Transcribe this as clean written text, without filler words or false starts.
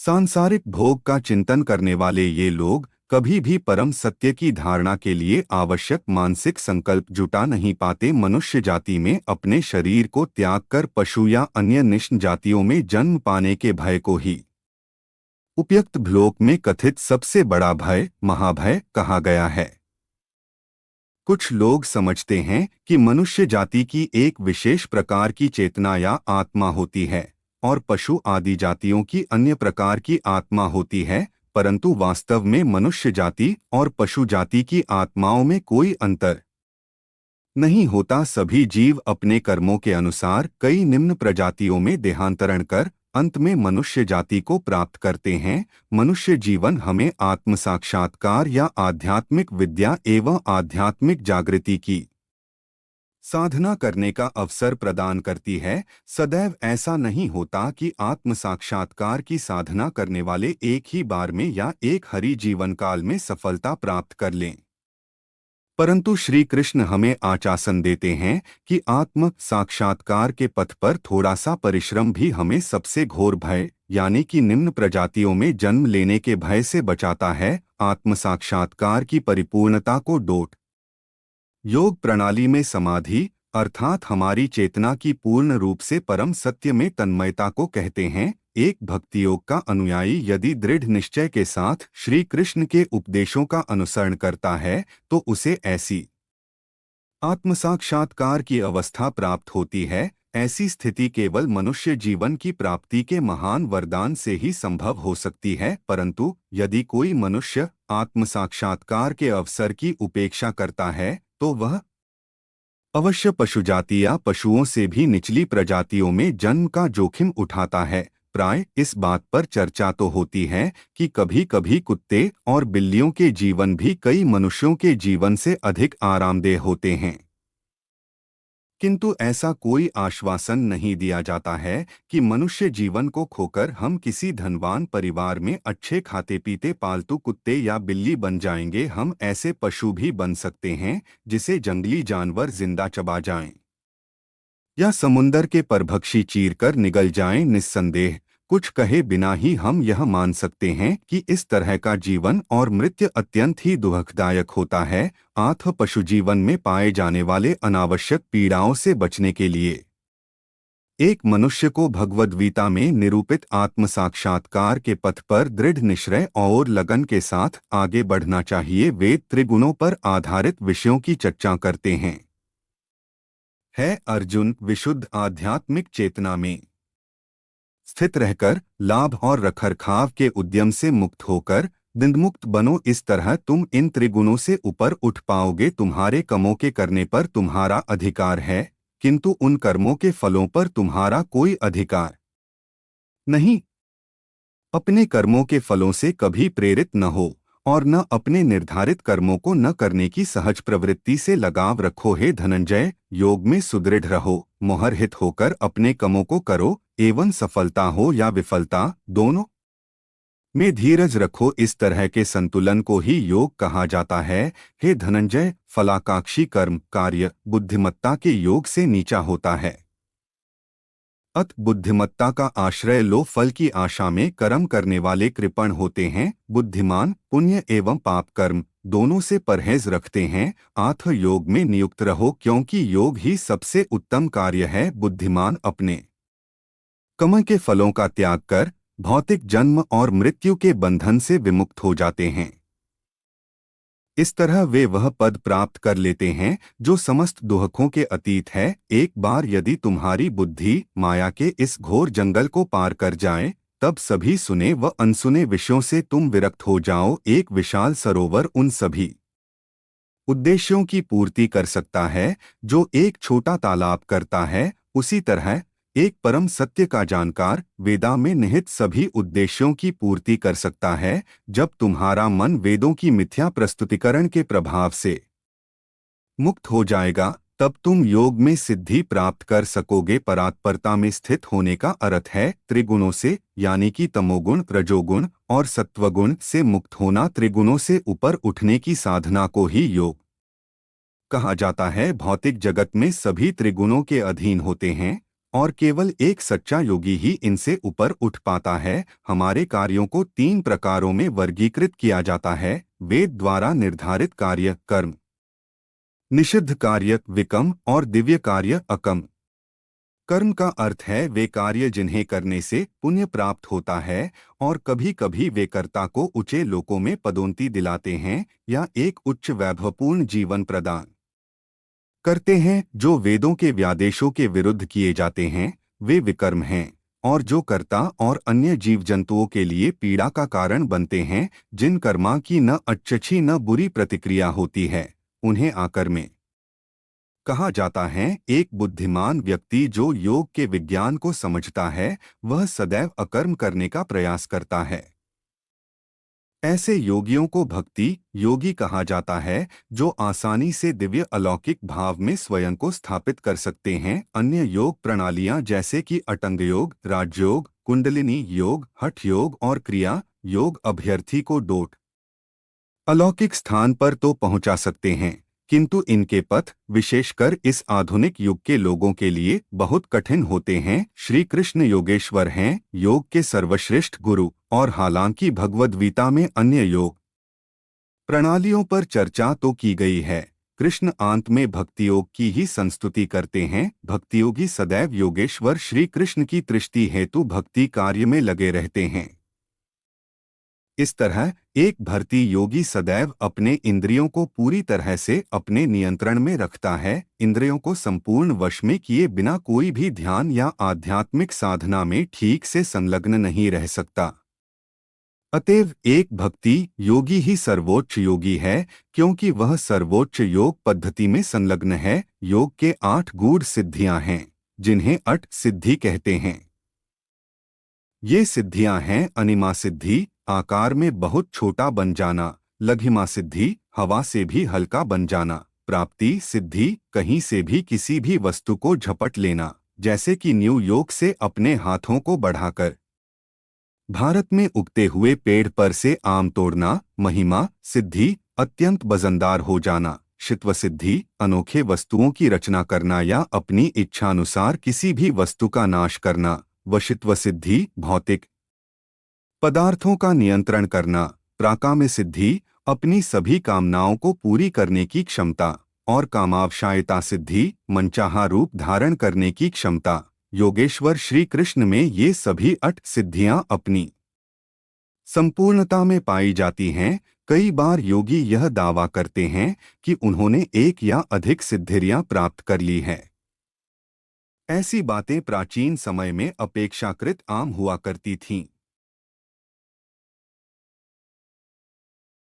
सांसारिक भोग का चिंतन करने वाले ये लोग कभी भी परम सत्य की धारणा के लिए आवश्यक मानसिक संकल्प जुटा नहीं पाते। मनुष्य जाति में अपने शरीर को त्याग कर पशु या अन्य निश्न जातियों में जन्म पाने के भय को ही उपयुक्त श्लोक में कथित सबसे बड़ा भय महाभय कहा गया है। कुछ लोग समझते हैं कि मनुष्य जाति की एक विशेष प्रकार की चेतना या आत्मा होती है और पशु आदि जातियों की अन्य प्रकार की आत्मा होती है, परंतु वास्तव में मनुष्य जाति और पशु जाति की आत्माओं में कोई अंतर नहीं होता। सभी जीव अपने कर्मों के अनुसार कई निम्न प्रजातियों में देहांतरण कर अंत में मनुष्य जाति को प्राप्त करते हैं। मनुष्य जीवन हमें आत्म साक्षात्कार या आध्यात्मिक विद्या एवं आध्यात्मिक जागृति की साधना करने का अवसर प्रदान करती है। सदैव ऐसा नहीं होता कि आत्म साक्षात्कार की साधना करने वाले एक ही बार में या एक हरि जीवन काल में सफलता प्राप्त कर लें, परंतु श्री कृष्ण हमें आश्वासन देते हैं कि आत्म साक्षात्कार के पथ पर थोड़ा सा परिश्रम भी हमें सबसे घोर भय यानी कि निम्न प्रजातियों में जन्म लेने के भय से बचाता है। आत्म साक्षात्कार की परिपूर्णता को डोट योग प्रणाली में समाधि अर्थात हमारी चेतना की पूर्ण रूप से परम सत्य में तन्मयता को कहते हैं। एक भक्ति योग का अनुयायी यदि दृढ़ निश्चय के साथ श्री कृष्ण के उपदेशों का अनुसरण करता है तो उसे ऐसी आत्म साक्षात्कार की अवस्था प्राप्त होती है। ऐसी स्थिति केवल मनुष्य जीवन की प्राप्ति के महान वरदान से ही संभव हो सकती है, परंतु यदि कोई मनुष्य आत्म साक्षात्कार के अवसर की उपेक्षा करता है तो वह अवश्य पशु जाति या पशुओं से भी निचली प्रजातियों में जन्म का जोखिम उठाता है। प्राय इस बात पर चर्चा तो होती है कि कभी कभी कुत्ते और बिल्लियों के जीवन भी कई मनुष्यों के जीवन से अधिक आरामदेह होते हैं, किंतु ऐसा कोई आश्वासन नहीं दिया जाता है कि मनुष्य जीवन को खोकर हम किसी धनवान परिवार में अच्छे खाते पीते पालतू कुत्ते या बिल्ली बन जाएंगे। हम ऐसे पशु भी बन सकते हैं जिसे जंगली जानवर जिंदा चबा जाएं या समुंदर के परभक्षी चीरकर निगल जाएं। निस्संदेह कुछ कहे बिना ही हम यह मान सकते हैं कि इस तरह का जीवन और मृत्यु अत्यंत ही दुखदायक होता है। आत्म पशु जीवन में पाए जाने वाले अनावश्यक पीड़ाओं से बचने के लिए एक मनुष्य को भगवद्गीता में निरूपित आत्म साक्षात्कार के पथ पर दृढ़ निश्चय और लगन के साथ आगे बढ़ना चाहिए। वेद त्रिगुणों पर आधारित विषयों की चर्चा करते हैं। है अर्जुन, विशुद्ध आध्यात्मिक चेतना में स्थित रहकर लाभ और रखरखाव के उद्यम से मुक्त होकर द्वंद्वमुक्त बनो। इस तरह तुम इन त्रिगुणों से ऊपर उठ पाओगे। तुम्हारे कर्मों के करने पर तुम्हारा अधिकार है, किंतु उन कर्मों के फलों पर तुम्हारा कोई अधिकार नहीं। अपने कर्मों के फलों से कभी प्रेरित न हो और न अपने निर्धारित कर्मों को न करने की सहज प्रवृत्ति से लगाव रखो। हे धनंजय, योग में सुदृढ़ रहो, मोहरहित होकर अपने कर्मों को करो एवं सफलता हो या विफलता दोनों में धीरज रखो। इस तरह के संतुलन को ही योग कहा जाता है। हे धनंजय, फलाकांक्षी कर्म कार्य बुद्धिमत्ता के योग से नीचा होता है। अत बुद्धिमत्ता का आश्रय लो। फल की आशा में कर्म करने वाले कृपण होते हैं। बुद्धिमान पुण्य एवं पाप कर्म दोनों से परहेज रखते हैं। आत्म योग में नियुक्त रहो, क्योंकि योग ही सबसे उत्तम कार्य है। बुद्धिमान अपने कर्म के फलों का त्याग कर भौतिक जन्म और मृत्यु के बंधन से विमुक्त हो जाते हैं। इस तरह वे वह पद प्राप्त कर लेते हैं जो समस्त दुखों के अतीत है। एक बार यदि तुम्हारी बुद्धि माया के इस घोर जंगल को पार कर जाए, तब सभी सुने व अनसुने विषयों से तुम विरक्त हो जाओ। एक विशाल सरोवर उन सभी उद्देश्यों की पूर्ति कर सकता है जो एक छोटा तालाब करता है। उसी तरह एक परम सत्य का जानकार वेदा में निहित सभी उद्देश्यों की पूर्ति कर सकता है। जब तुम्हारा मन वेदों की मिथ्या प्रस्तुतिकरण के प्रभाव से मुक्त हो जाएगा, तब तुम योग में सिद्धि प्राप्त कर सकोगे। परात्परता में स्थित होने का अर्थ है त्रिगुणों से यानी कि तमोगुण, रजोगुण और सत्वगुण से मुक्त होना। त्रिगुणों से ऊपर उठने की साधना को ही योग कहा जाता है। भौतिक जगत में सभी त्रिगुणों के अधीन होते हैं। और केवल एक सच्चा योगी ही इनसे ऊपर उठ पाता है। हमारे कार्यों को 3 प्रकारों में वर्गीकृत किया जाता है: वेद द्वारा निर्धारित कार्य कर्म, निषिद्ध कार्य विकम और दिव्य कार्य अकम। कर्म का अर्थ है वे कार्य जिन्हें करने से पुण्य प्राप्त होता है, और कभी कभी वे कर्ता को ऊंचे लोकों में पदोन्नति दिलाते हैं या एक उच्च वैभवपूर्ण जीवन प्रदान करते हैं। जो वेदों के व्यादेशों के विरुद्ध किए जाते हैं वे विकर्म हैं, और जो कर्ता और अन्य जीव जंतुओं के लिए पीड़ा का कारण बनते हैं, जिन कर्मा की न अच्छी न बुरी प्रतिक्रिया होती है, उन्हें आकर्मे कहा जाता है। एक बुद्धिमान व्यक्ति जो योग के विज्ञान को समझता है वह सदैव अकर्म करने का प्रयास करता है। ऐसे योगियों को भक्ति योगी कहा जाता है, जो आसानी से दिव्य अलौकिक भाव में स्वयं को स्थापित कर सकते हैं। अन्य योग प्रणालियां जैसे कि अटंग योग, राजयोग, कुंडलिनी योग, हठ योग और क्रिया योग अभ्यर्थी को डोट अलौकिक स्थान पर तो पहुंचा सकते हैं, किंतु इनके पथ विशेषकर इस आधुनिक युग के लोगों के लिए बहुत कठिन होते हैं। श्री कृष्ण योगेश्वर हैं, योग के सर्वश्रेष्ठ गुरु, और हालांकि भगवद गीता में अन्य योग प्रणालियों पर चर्चा तो की गई है, कृष्ण अंत में भक्ति योग की ही संस्तुति करते हैं। भक्तियोगी सदैव योगेश्वर श्री कृष्ण की तृष्टि हेतु भक्ति कार्य में लगे रहते हैं। इस तरह एक भक्ति योगी सदैव अपने इंद्रियों को पूरी तरह से अपने नियंत्रण में रखता है। इंद्रियों को संपूर्ण वश में किए बिना कोई भी ध्यान या आध्यात्मिक साधना में ठीक से संलग्न नहीं रह सकता। अतएव एक भक्ति योगी ही सर्वोच्च योगी है, क्योंकि वह सर्वोच्च योग पद्धति में संलग्न है। योग के 8 गूढ़ सिद्धियां हैं, जिन्हें अट सिद्धि कहते हैं। ये सिद्धियां हैं अनिमा सिद्धि, आकार में बहुत छोटा बन जाना; लघिमा सिद्धि, हवा से भी हल्का बन जाना; प्राप्ति सिद्धि, कहीं से भी किसी भी वस्तु को झपट लेना, जैसे कि न्यू यॉर्क से अपने हाथों को बढ़ाकर भारत में उगते हुए पेड़ पर से आम तोड़ना; महिमा सिद्धि, अत्यंत वजनदार हो जाना; शित्व सिद्धि, अनोखे वस्तुओं की रचना करना या अपनी इच्छानुसार किसी भी वस्तु का नाश करना; वशित्व सिद्धि, भौतिक पदार्थों का नियंत्रण करना; प्राकाम्य सिद्धि, अपनी सभी कामनाओं को पूरी करने की क्षमता; और कामावशायता सिद्धि, मनचाहा रूप धारण करने की क्षमता। योगेश्वर श्री कृष्ण में ये सभी 8 सिद्धियां अपनी संपूर्णता में पाई जाती हैं। कई बार योगी यह दावा करते हैं कि उन्होंने एक या अधिक सिद्धियां प्राप्त कर ली है। ऐसी बातें प्राचीन समय में अपेक्षाकृत आम हुआ करती थीं।